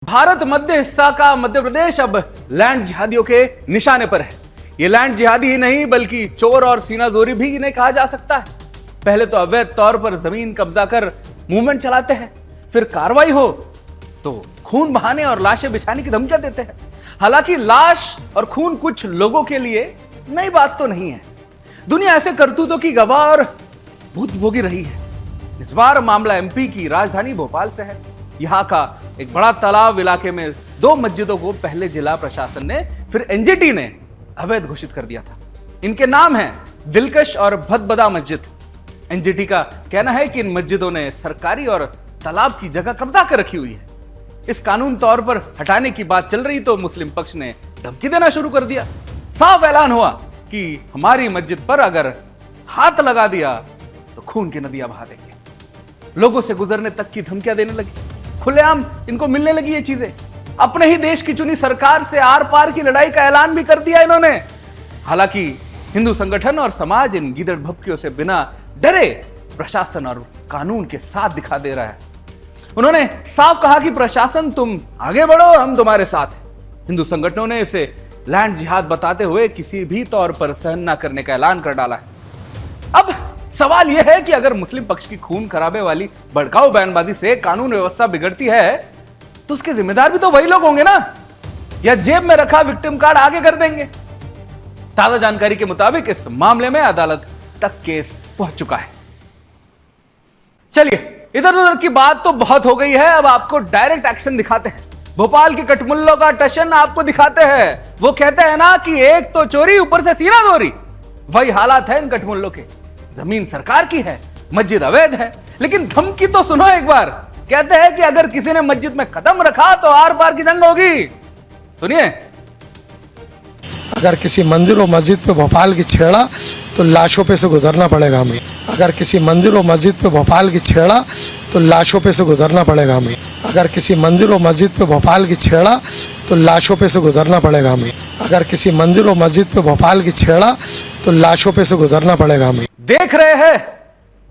भारत मध्य हिस्सा का मध्य प्रदेश अब लैंड जिहादियों के निशाने पर है। ये लैंड जिहादी ही नहीं बल्कि चोर और सीनाजोरी भी इन्हें कहा जा सकता है। पहले तो अवैध तौर पर जमीन कब्जा कर मूवमेंट चलाते हैं, फिर कार्रवाई हो तो खून बहाने और लाशें बिछाने की धमकियां देते हैं। हालांकि लाश और खून कुछ लोगों के लिए नई बात तो नहीं है। दुनिया ऐसे करतूतों की गवाह और भुगतभोगी रही है। इस बार मामला एमपी की राजधानी भोपाल से है। यहां का एक बड़ा तालाब इलाके में दो मस्जिदों को पहले जिला प्रशासन ने फिर एनजीटी ने अवैध घोषित कर दिया था। इनके नाम हैं दिलकश और भदबदा मस्जिद। एनजीटी का कहना है कि इन मस्जिदों ने सरकारी और तालाब की जगह कब्जा कर रखी हुई है। इस कानून तौर पर हटाने की बात चल रही तो मुस्लिम पक्ष ने धमकी देना शुरू कर दिया। साफ ऐलान हुआ कि हमारी मस्जिद पर अगर हाथ लगा दिया तो खून की नदियां बहा देंगे। लोगों से गुजरने तक की धमकियां देने लगी। खुलेआम इनको मिलने लगी ये चीजें। अपने ही देश की चुनी सरकार से आर पार की लड़ाई का ऐलान भी कर दिया इन्होंने। हालांकि हिंदू संगठन और समाज इन गीदड़ भभकियों से बिना डरे प्रशासन और कानून के साथ दिखा दे रहा है। उन्होंने साफ कहा कि प्रशासन तुम आगे बढ़ो, हम तुम्हारे साथ हैं। हिंदू संगठनों ने इसे लैंड जिहाद बताते हुए किसी भी तौर पर सहन न करने का ऐलान कर डाला है। अब सवाल यह है कि अगर मुस्लिम पक्ष की खून खराबे वाली भड़काऊ बयानबाजी से कानून व्यवस्था बिगड़ती है तो उसके जिम्मेदार भी तो वही लोग होंगे ना, या जेब में रखा विक्टिम कार्ड आगे कर देंगे। ताजा जानकारी के मुताबिक इस मामले में अदालत तक केस पहुंच चुका है। चलिए, इधर उधर की बात तो बहुत हो गई है, अब आपको डायरेक्ट एक्शन दिखाते हैं। भोपाल के कटमुल्लों का टशन आपको दिखाते हैं। वो कहते हैं ना कि एक तो चोरी ऊपर से सीना चोरी, वही हालात है इन कटमुल्लों के। जमीन सरकार की है, मस्जिद अवैध है, लेकिन धमकी तो सुनो एक बार। कहते हैं कि अगर किसी ने मस्जिद में कदम रखा तो आर पार की जंग होगी। सुनिए, अगर किसी मंदिर और मस्जिद पे भोपाल की छेड़ा तो लाशों पे से गुजरना पड़ेगा हमें। अगर किसी मंदिर और मस्जिद पे भोपाल की छेड़ा तो लाशों पे से गुजरना पड़ेगा हमें। अगर किसी मंदिर और मस्जिद पे भोपाल की छेड़ा तो लाशों पे से गुजरना पड़ेगा हमें। अगर किसी मंदिर और मस्जिद पे भोपाल की छेड़ा तो लाशों पे से गुजरना पड़ेगा हमें। देख रहे हैं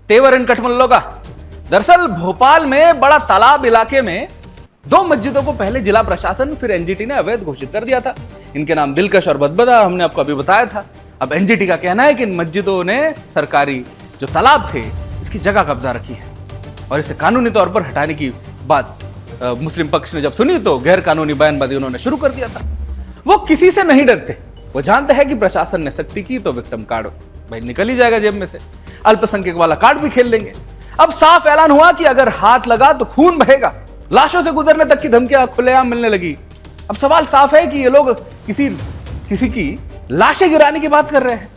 तेवर इन कटमुल्लों का। दरअसल भोपाल में बड़ा तालाब इलाके में दो मस्जिदों को पहले जिला प्रशासन फिर एनजीटी ने अवैध घोषित कर दिया था। इनके नाम दिलकश और भदबदा हमने आपको अभी बताया था। अब एनजीटी का कहना है कि इन मस्जिदों ने सरकारी जो तालाब थे इसकी जगह कब्जा रखी है और इसे कानूनी तौर पर हटाने की बात मुस्लिम पक्ष ने जब सुनी तो गैर कानूनी बयानबाजी उन्होंने शुरू कर दिया था। वो किसी से नहीं डरते। वो जानते हैं कि प्रशासन ने सख्ती की तो विक्टिम कार्ड भाई निकल ही जाएगा जेब में से। अल्पसंख्यक वाला कार्ड भी खेल लेंगे। अब साफ ऐलान हुआ कि अगर हाथ लगा तो खून बहेगा। लाशों से गुजरने तक की धमकियां खुलेआम मिलने लगी। अब सवाल साफ है कि ये लोग किसी की लाशें गिराने की बात कर रहे हैं।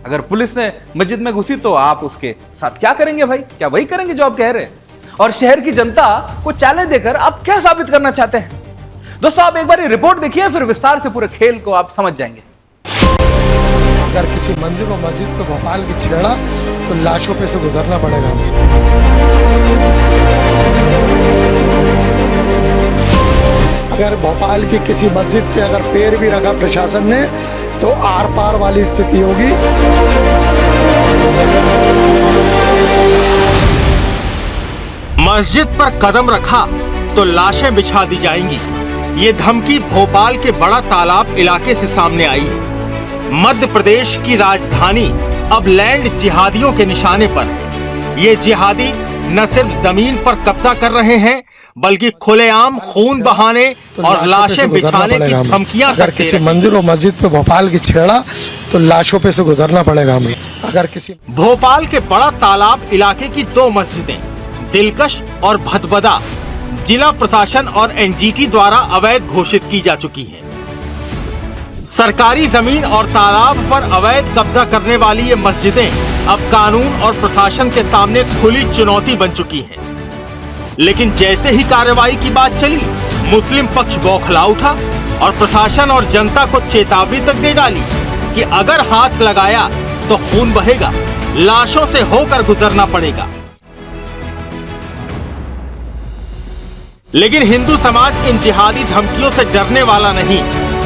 अगर पुलिस ने मस्जिद में घुसी तो आप उसके साथ क्या करेंगे भाई? क्या वही करेंगे जो आप कह रहे हैं? और शहर की जनता को चैलेंज देकर आप क्या साबित करना चाहते हैं? दोस्तों, आप एक बार ये रिपोर्ट देखिए, फिर विस्तार से पूरे खेल को आप समझ जाएंगे। अगर किसी मंदिर और मस्जिद पे भोपाल की छेड़ा तो लाशों पे से गुजरना पड़ेगा हमें। अगर भोपाल की किसी मस्जिद पे अगर पैर भी रखा प्रशासन ने तो आर पार वाली स्थिति होगी। मस्जिद पर कदम रखा तो लाशें बिछा दी जाएंगी। ये धमकी भोपाल के बड़ा तालाब इलाके से सामने आई है। मध्य प्रदेश की राजधानी अब लैंड जिहादियों के निशाने पर है। ये जिहादी न सिर्फ जमीन पर कब्जा कर रहे हैं बल्कि खुलेआम खून बहाने और लाशें बिछाने की धमकियां अगर किसी मंदिर और मस्जिद पे भोपाल की छेड़ा तो लाशों पे से गुजरना पड़ेगा हमें। अगर किसी भोपाल के बड़ा तालाब इलाके की दो मस्जिदें दिलकश और भदबदा जिला प्रशासन और एनजीटी द्वारा अवैध घोषित की जा चुकी है। सरकारी जमीन और तालाब पर अवैध कब्जा करने वाली ये मस्जिदें अब कानून और प्रशासन के सामने खुली चुनौती बन चुकी हैं। लेकिन जैसे ही कार्रवाई की बात चली, मुस्लिम पक्ष बौखला उठा और प्रशासन और जनता को चेतावनी तक दे डाली कि अगर हाथ लगाया तो खून बहेगा, लाशों से होकर गुजरना पड़ेगा। लेकिन हिंदू समाज इन जिहादी धमकियों से डरने वाला नहीं।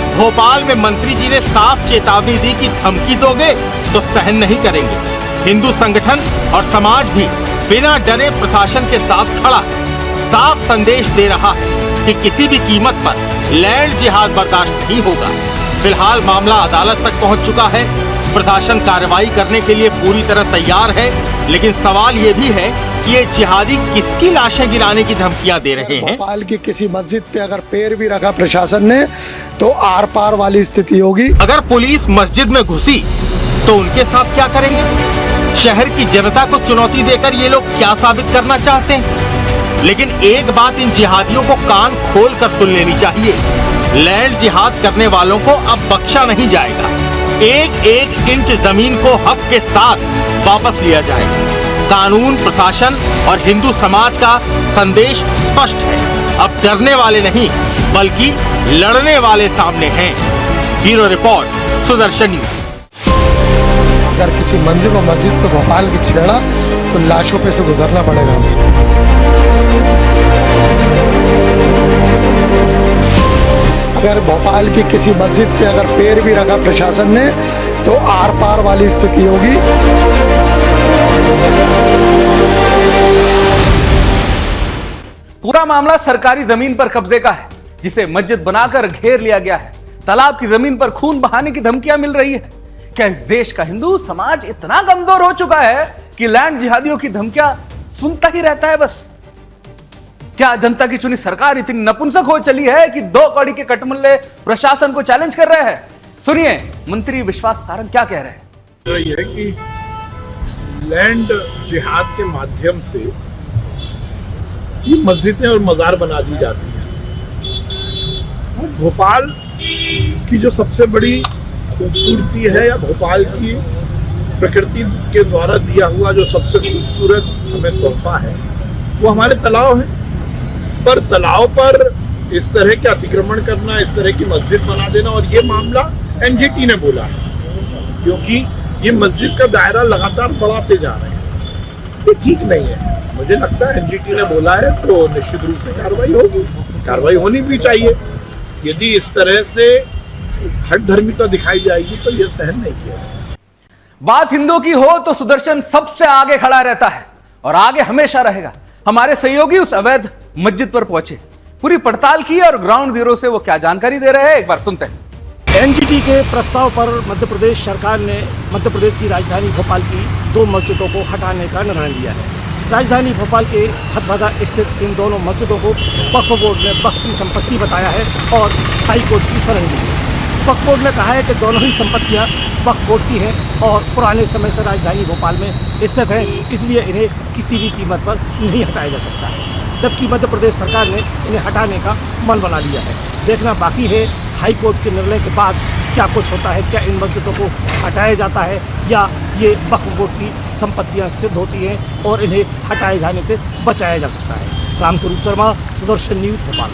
भोपाल में मंत्री जी ने साफ चेतावनी दी कि धमकी दोगे तो सहन नहीं करेंगे। हिंदू संगठन और समाज भी बिना डरे प्रशासन के साथ खड़ा है। साफ संदेश दे रहा है कि किसी भी कीमत पर लैंड जिहाद बर्दाश्त नहीं होगा। फिलहाल मामला अदालत तक पहुंच चुका है। प्रशासन कार्रवाई करने के लिए पूरी तरह तैयार है, लेकिन सवाल ये भी है कि ये जिहादी किसकी लाशें गिराने की धमकियां दे रहे हैं। भोपाल की किसी मस्जिद पे अगर पैर भी रखा प्रशासन ने तो आर पार वाली स्थिति होगी। अगर पुलिस मस्जिद में घुसी तो उनके साथ क्या करेंगे? शहर की जनता को चुनौती देकर ये लोग क्या साबित करना चाहते हैं? लेकिन एक बात इन जिहादियों को कान खोल कर सुन लेनी चाहिए, लैंड जिहाद करने वालों को अब बख्शा नहीं जाएगा। एक एक इंच जमीन को हक के साथ वापस लिया जाएगा। कानून, प्रशासन और हिंदू समाज का संदेश स्पष्ट है। अब डरने वाले नहीं बल्कि लड़ने वाले सामने हैं। Bureau report, Sudarshan news. अगर किसी मंदिर और मस्जिद पे भोपाल की छेड़ा तो लाशों पे से गुजरना पड़ेगा। अगर भोपाल की किसी मस्जिद पे अगर पैर भी रखा प्रशासन ने तो आर पार वाली स्थिति होगी। पूरा मामला सरकारी जमीन पर कब्जे का है, जिसे मस्जिद बनाकर घेर लिया गया है। तालाब की जमीन पर खून बहाने की धमकियां मिल रही है। क्या इस देश का हिंदू समाज इतना कमजोर हो चुका है कि लैंड जिहादियों की धमकियां सुनता ही रहता है बस? क्या जनता की चुनी सरकार इतनी नपुंसक हो चली है कि 2 कौड़ी के कटमल्ले प्रशासन को चैलेंज कर रहे हैं? सुनिए मंत्री विश्वास सारंग क्या कह रहे हैं। ये है कि लैंड जिहाद के माध्यम से ये मस्जिदें और मजार बना दी जाती हैं। और भोपाल की जो सबसे बड़ी खूबसूरती है या भोपाल की प्रकृति के द्वारा दिया हुआ जो सबसे खूबसूरत हमें तोहफा है वो हमारे तालाब हैं। पर तालाब पर इस तरह के अतिक्रमण करना, इस तरह की मस्जिद बना देना, और ये मामला एनजीटी ने बोला है, क्योंकि ये मस्जिद का दायरा लगातार बढ़ाते जा रहे हैं। ये ठीक नहीं है। मुझे लगता है एनजीटी ने बोला है तो निश्चित रूप से कार्रवाई होगी, कार्रवाई होनी भी चाहिए। यदि इस तरह से हट धर्मिता दिखाई जाएगी तो यह सहन नहीं किया। बात हिंदू की हो तो सुदर्शन सबसे आगे खड़ा रहता है और आगे हमेशा रहेगा। हमारे सहयोगी उस अवैध मस्जिद पर पहुंचे, पूरी पड़ताल की और ग्राउंड जीरो से वो क्या जानकारी दे रहे हैं, एक बार सुनते हैं। एनजीटी के प्रस्ताव पर मध्य प्रदेश सरकार ने मध्य प्रदेश की राजधानी भोपाल की 2 मस्जिदों को हटाने का निर्णय लिया है। राजधानी भोपाल के हथभदा स्थित इन दोनों मस्जिदों को वक्फ बोर्ड ने वक्फ की संपत्ति बताया है और हाई कोर्ट की शरण ली है। वक्फ बोर्ड ने कहा है कि दोनों ही संपत्तियां वक्फ बोर्ड की हैं और पुराने समय से राजधानी भोपाल में स्थित है, इसलिए इन्हें किसी भी कीमत पर नहीं हटाया जा सकता है। जबकि मध्य प्रदेश सरकार ने इन्हें हटाने का मन बना लिया है। देखना बाकी है हाई कोर्ट के निर्णय के बाद क्या कुछ होता है। क्या इन मस्जिदों को हटाया जाता है या ये वक्फ बोर्ड की संपत्तियां सिद्ध होती हैं और इन्हें हटाए जाने से बचाया जा सकता है। रामस्वरूप शर्मा, सुदर्शन न्यूज, भोपाल।